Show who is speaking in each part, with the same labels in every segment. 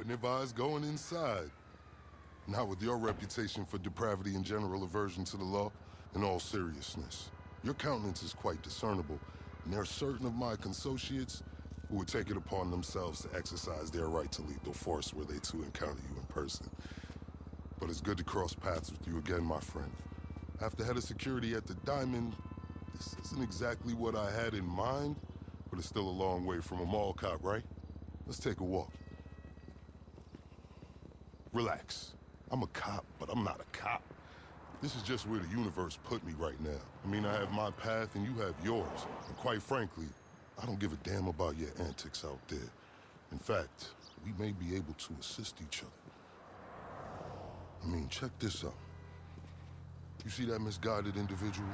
Speaker 1: Wouldn't advise going inside. Not with your reputation for depravity and general aversion to the law. In all seriousness, your countenance is quite discernible, and there are certain of my consociates who would take it upon themselves to exercise their right to lethal force were they to encounter you in person. But it's good to cross paths with you again, my friend. After head of security at the Diamond, this isn't exactly what I had in mind, but it's still a long way from a mall cop, right? Let's take a walk. Relax. I'm a cop, but I'm not a cop. This is just where the universe put me right now. I mean, I have my path and you have yours. And quite frankly, I don't give a damn about your antics out there. In fact, we may be able to assist each other. I mean, check this out. You see that misguided individual?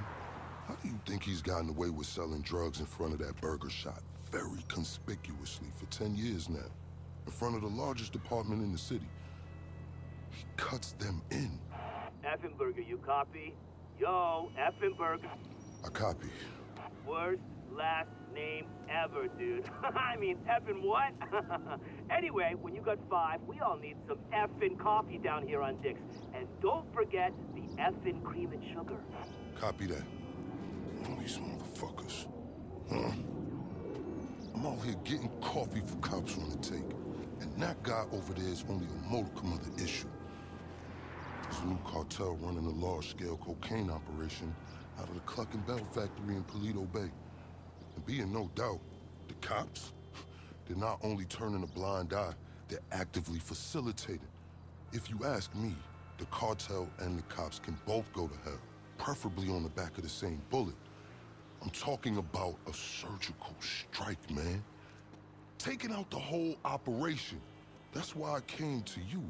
Speaker 1: How do you think he's gotten away with selling drugs in front of that burger shop very conspicuously for 10 years now? In front of the largest department in the city. He cuts them in.
Speaker 2: Effenberger, you copy? Yo, Effenberger.
Speaker 1: I copy.
Speaker 2: Worst last name ever, dude. I mean, effing what? Anyway, when you got 5, we all need some effing coffee down here on Dick's. And don't forget the effing cream and sugar.
Speaker 1: Copy that. All these motherfuckers. Huh? I'm out here getting coffee for cops on the take. And that guy over there is only a modicum of the issue. There's a new cartel running a large-scale cocaine operation out of the Cluck and Bell factory in Paleto Bay. And be in no doubt, the cops, they're not only turning a blind eye, they're actively facilitating. If you ask me, the cartel and the cops can both go to hell, preferably on the back of the same bullet. I'm talking about a surgical strike, man. Taking out the whole operation. That's why I came to you.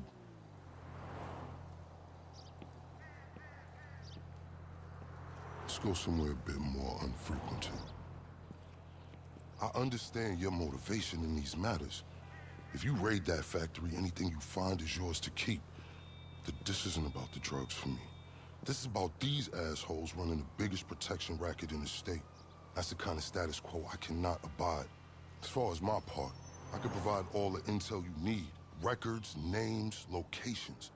Speaker 1: Let's go somewhere a bit more unfrequented. I understand your motivation in these matters. If you raid that factory, anything you find is yours to keep. This isn't about the drugs for me. This is about these assholes running the biggest protection racket in the state. That's the kind of status quo I cannot abide. As far as my part, I can provide all the intel you need. Records, names, locations.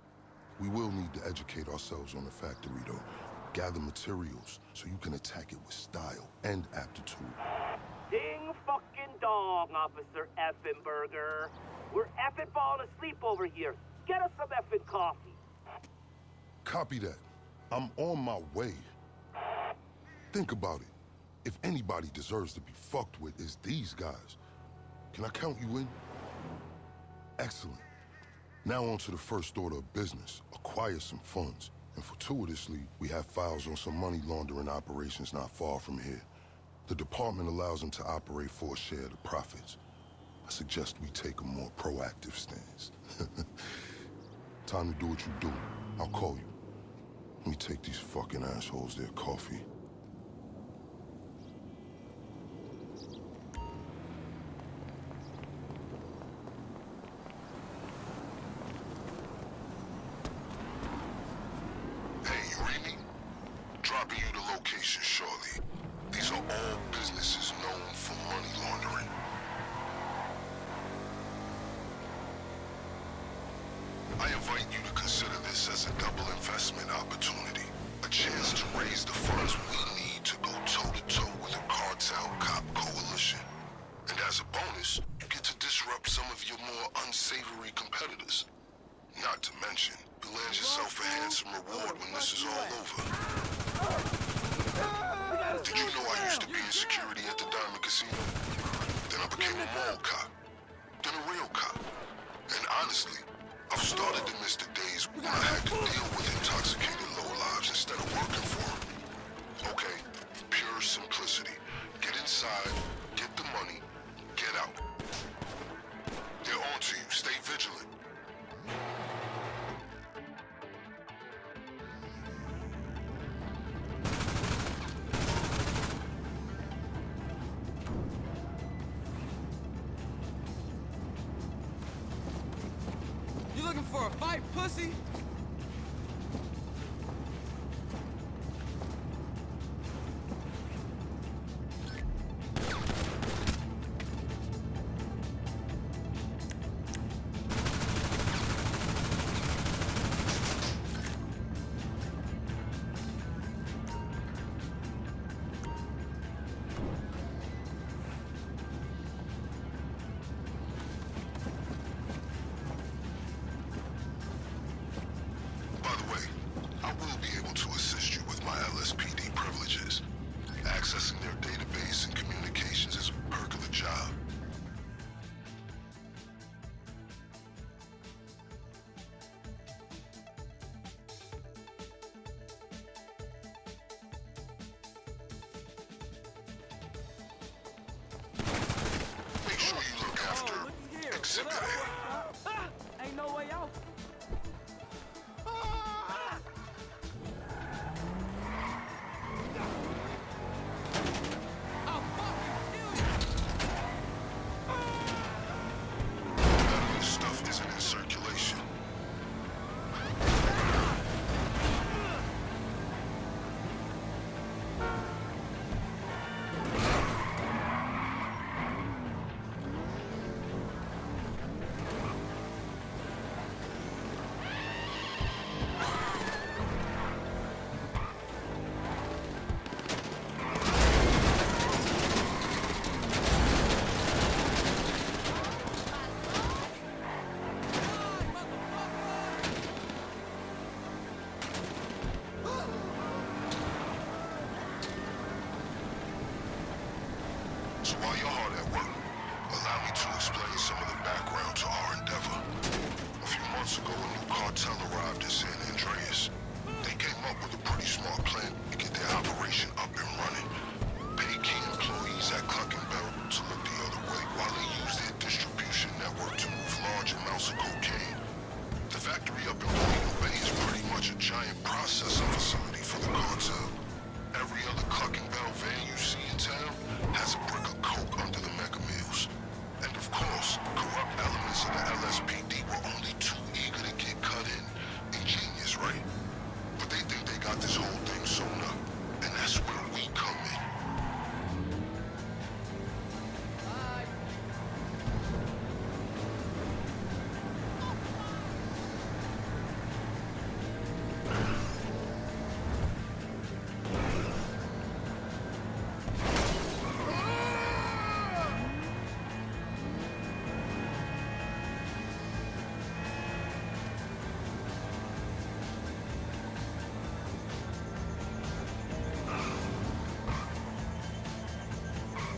Speaker 1: We will need to educate ourselves on the factory, though. Gather materials so you can attack it with style and aptitude.
Speaker 2: Ding fucking dong, Officer Effenberger. We're effing falling asleep over here. Get us some effing coffee.
Speaker 1: Copy that. I'm on my way. Think about it. If anybody deserves to be fucked with, it's these guys. Can I count you in? Excellent. Now on to the first order of business. Acquire some funds. And fortuitously, we have files on some money laundering operations not far from here. The department allows them to operate for a share of the profits. I suggest we take a more proactive stance. Time to do what you do. I'll call you. Let me take these fucking assholes their coffee. Hey, you read me? Dropping you the location shortly. These are all businesses known for money laundering. I invite you to consider this as a double investment opportunity. A chance to raise the funds we need to go toe-to-toe with a cartel cop coalition. And as a bonus, you get to disrupt some of your more unsavory competitors. Not to mention, you land yourself a handsome reward when this is all over. Did you know I used to be in security at the Diamond Casino? Then I became a mall cop. Then a real cop. And honestly, I've started to miss the days when I had to deal with intoxicated lowlives instead of working for them. Okay, pure simplicity. Get inside, get the money, get out. They're on to you. Stay vigilant.
Speaker 3: You looking for a fight, pussy? a way out? I'll fucking kill you!
Speaker 1: This stuff isn't in circulation. So while you're hard at work, allow me to explain some of the background to our endeavor. A few months ago, a new cartel arrived in San Andreas. They came up with a pretty smart plan to get their operation up and running. Pay key employees at Cluck and Bell to look the other way while they use their distribution network to move large amounts of cocaine. The factory up in William Bay is pretty much a giant processing facility for the cartel. Every other Cluck and Bell van you see in town has a brick of coke under the mega mills. And of course, corrupt elements of the LSPD were only too eager to get cut in. Ingenious, right? But they think they got this whole thing sewn up, and that's where we come in.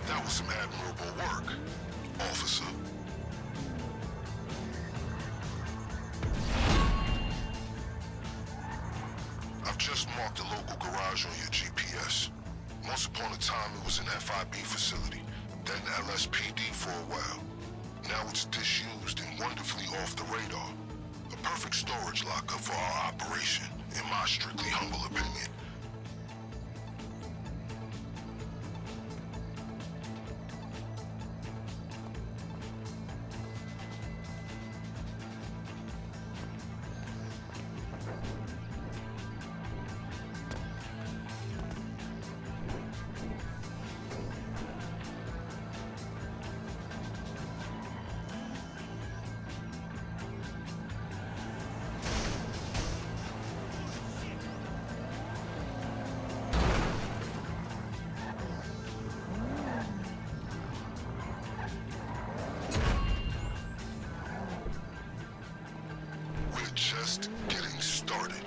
Speaker 1: That was some admirable work, officer. I've just marked the local garage on your GPS. Once upon a time, it was an FIB facility, then LSPD for a while. Now it's disused and wonderfully off the radar. A perfect storage locker for our operation, in my strictly humble opinion. Just getting started.